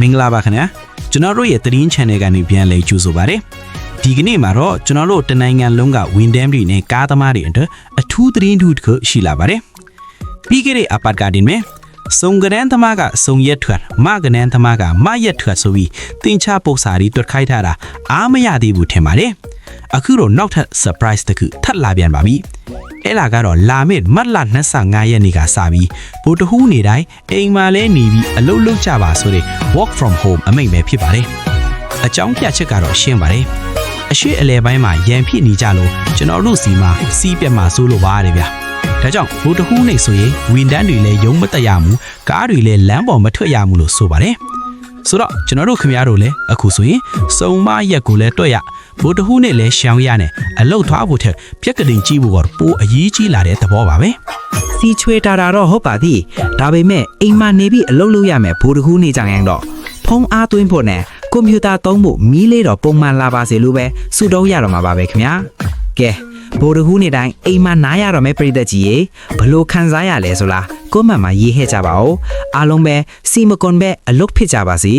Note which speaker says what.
Speaker 1: မင်္ဂလာပါခင်ဗျာကျွန်တော်တို့ရဲ့သတင်း channel ကနေပြန်လည်ကြိုဆိုပါရစေဒီကနေ့မှာတော့ကျွန်တော်တို့တနိုင်ငံလုံးကဝန်ထမ်းတွေနဲ့ကားသမားတွေအတွက်အထူးသတင်းထူးတစ်ခုရှိလာပါတယ်ပြီးခဲ့တဲ့အပတ်ကတင်မှာစုံကရန်သမားကစုံရက်ထွက်မကရန်သမားကမရက်ထွက်ဆိုပြီးတင်ချပု္ပ္ပစာတွေတွက်ခိုင်းထားတာအားမရသေးဘူးထင်ပါတယ်အခုတော့နောက်ထပ် surprise တစ်ခုထပ်လာပြန်ပါပြီအဲ့လာကတော့လာမယ့်မတ်လ25ရက်နေ့ကစပြီးဗိုလ်တဟူးနေတိုင်းအိမ်မှာလဲနေပြီးအလုပ်လုပ်ကြပါဆိုတဲ့ work from home အမိန့်ပဲဖြစ်ပါတယ်အကြောင်းပြချက်ကတော့ရှင်းပါတယ်အရှိအလဲပိုင်းမှာရန်ဖြစ်နေကြလို့ကျွန်တော်တို့စီမှာစီးပြတ်မှာစိုးလို့ပါရတယ်ဗျာဒါကြောင့်ဗိုလ်တဟူးနေဆိုရင်ဝန်တန်းတွေလည်းရုံးမတက်ရဘူးကားတွေလည်းလမ်းပေါ်မထွက်ရဘူးလို့ဆိုပါတယ်ဆိုတော့ကျွန်တော်တို့ခင်ဗျားတို့လည်းအခုဆိုရင်စုံမရက်ကိုလည်းတွက်ရဗိုလ်တဟူးနဲ့လည်းရှောင်ရနဲ့အလုတ်သွားဖို့ထက်ပြက်ကလေးကြီးဖို့ကပိုအရေးကြီးလာတဲ့သဘောပါပဲ
Speaker 2: စီချွေတာတော့ဟုတ်ပါသည်ဒါပေမဲ့အိမ်မှာနေပြီးအလုပ်လုပ်ရမယ်ဗိုလ်တဟူးနေကြရင်တော့ဖုန်းအားသွင်းဖို့နဲ့ကွန်ပျူတာသုံးဖို့မီးလေးတော့ပုံမှန်လာပါစေလို့ပဲစုတောင်းရတော့မှာပါပဲခင်ဗျာကဲဗိုလ်တဟူးနေတိုင်းအိမ်မှာနားရတော့မယ့်ပြည်သက်ကြီးရေဘလို့ခံစားရလဲဆိုလားကွန်မန့်မှာရေးဟဲ့ကြပါဦးအားလုံးပဲစီမကွန်ပဲအလုပ်ဖြစ်ကြပါစေ